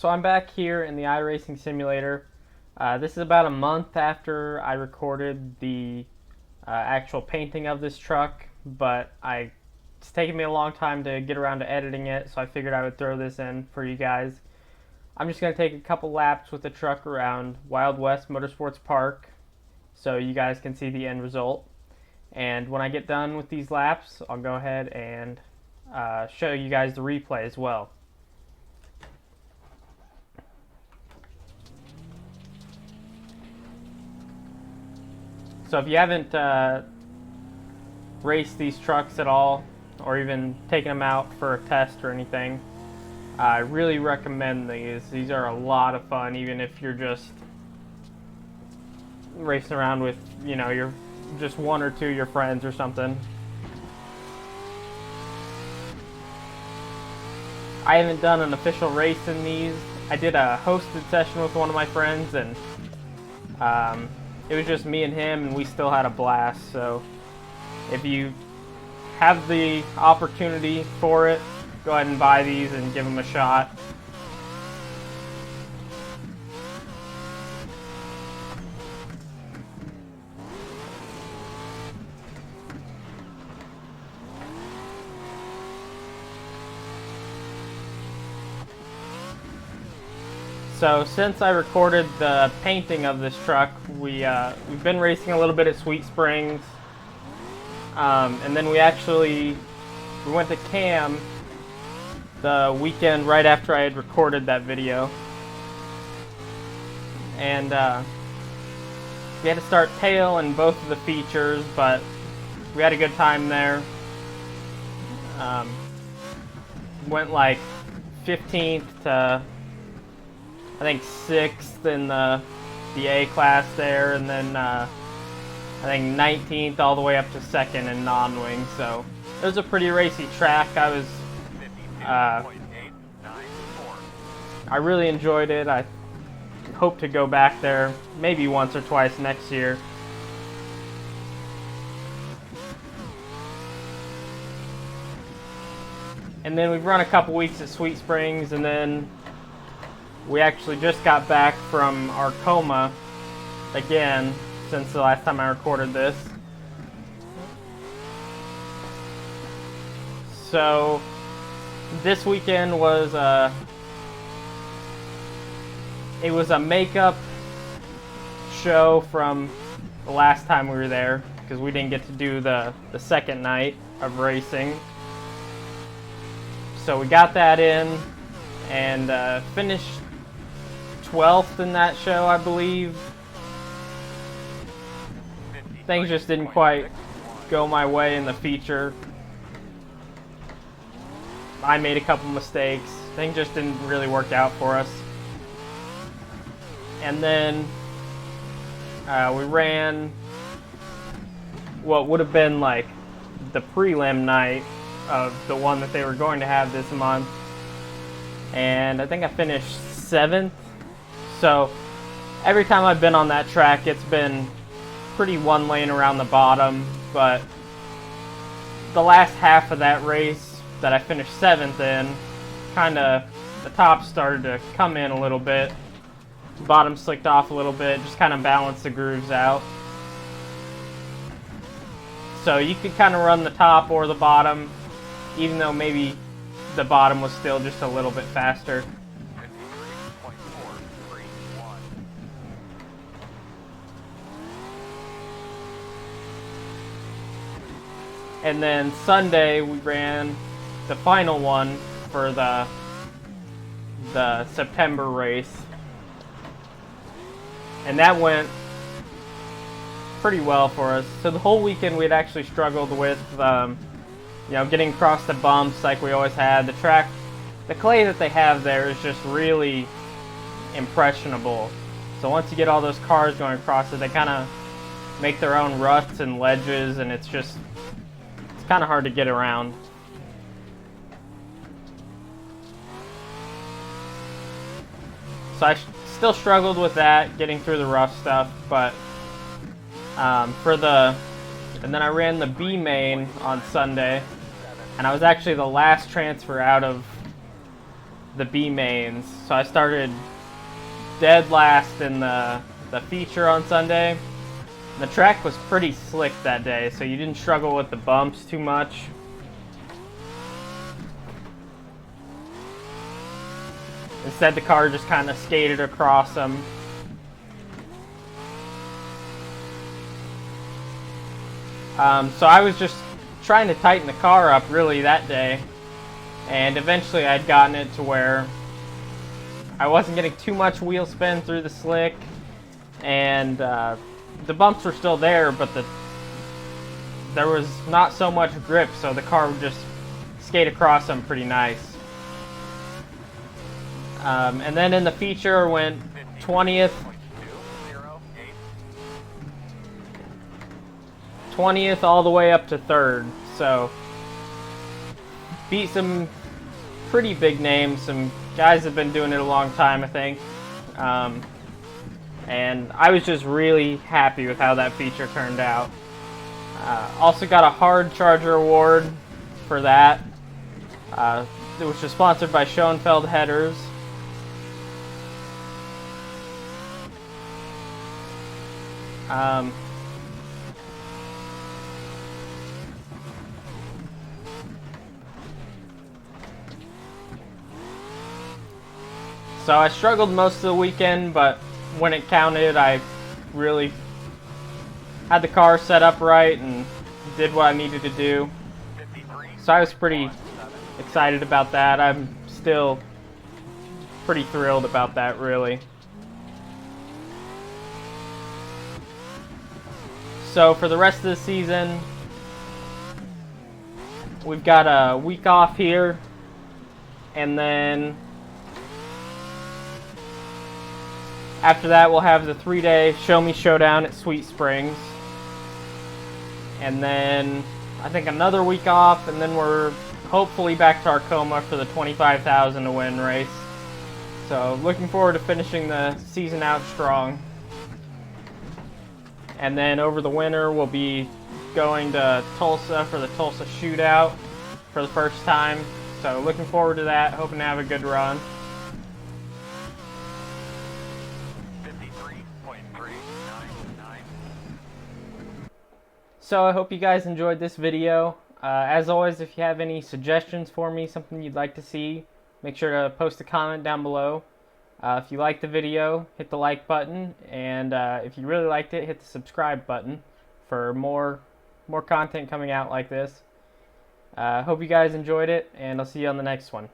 So I'm back here in the iRacing simulator. This is about a month after I recorded the actual painting of this truck, but it's taken me a long time to get around to editing it, so I figured I would throw this in for you guys. I'm just going to take a couple laps with the truck around Wild West Motorsports Park so you guys can see the end result. And when I get done with these laps, I'll go ahead and show you guys the replay as well. So if you haven't raced these trucks at all, or even taken them out for a test or anything, I really recommend these. These are a lot of fun, even if you're just racing around with, you're just one or two of your friends or something. I haven't done an official race in these. I did a hosted session with one of my friends, and it was just me and him, and we still had a blast. So if you have the opportunity for it, go ahead and buy these and give them a shot. So since I recorded the painting of this truck, we've been racing a little bit at Sweet Springs, and then we went to Cam the weekend right after I had recorded that video, and we had to start tail in both of the features, but we had a good time there. Went like 15th to I think 6th in the A class there, and then I think 19th all the way up to 2nd in non-wing. So it was a pretty racy track. I really enjoyed it. I hope to go back there maybe once or twice next year. And then we've run a couple weeks at Sweet Springs, and then we actually just got back from Arcoma again since the last time I recorded this. So this weekend was it was a makeup show from the last time we were there, because we didn't get to do the second night of racing. So we got that in and finished 12th in that show, I believe. Things just didn't quite go my way in the feature. I made a couple mistakes. Things just didn't really work out for us. And then we ran what would have been like the prelim night of the one that they were going to have this month. And I think I finished 7th. So every time I've been on that track, it's been pretty one lane around the bottom, but the last half of that race that I finished 7th in, the top started to come in a little bit, the bottom slicked off a little bit, just kind of balanced the grooves out. So you could kind of run the top or the bottom, even though maybe the bottom was still just a little bit faster. And then Sunday we ran the final one for the September race, and that went pretty well for us. So the whole weekend we'd actually struggled with getting across the bumps like we always had. The track, the clay that they have there is just really impressionable. So once you get all those cars going across it, they kind of make their own ruts and ledges, and it's kind of hard to get around. So I still struggled with that, getting through the rough stuff, but and then I ran the B main on Sunday, and I was actually the last transfer out of the B mains. So I started dead last in the feature on Sunday. The track was pretty slick that day, so you didn't struggle with the bumps too much. Instead, the car just kind of skated across them. So I was just trying to tighten the car up really that day, and eventually I'd gotten it to where I wasn't getting too much wheel spin through the slick, and the bumps were still there, but there was not so much grip, so the car would just skate across them pretty nice. And then in the feature went 20th. 20th all the way up to 3rd, so beat some pretty big names. Some guys have been doing it a long time, I think, and I was just really happy with how that feature turned out. Also got a hard charger award for that, which was sponsored by Schoenfeld Headers. So I struggled most of the weekend, but when it counted, I really had the car set up right and did what I needed to do. So I was pretty excited about that. I'm still pretty thrilled about that, really. So for the rest of the season, we've got a week off here, and then after that we'll have the 3-day Show Me Showdown at Sweet Springs, and then I think another week off, and then we're hopefully back to Arcoma for the 25,000 to win race. So looking forward to finishing the season out strong. And then over the winter, we'll be going to Tulsa for the Tulsa Shootout for the first time. So looking forward to that, hoping to have a good run. So I hope you guys enjoyed this video. As always, if you have any suggestions for me, something you'd like to see, make sure to post a comment down below. If you liked the video, hit the like button, and if you really liked it, hit the subscribe button for more content coming out like this. Hope you guys enjoyed it, and I'll see you on the next one.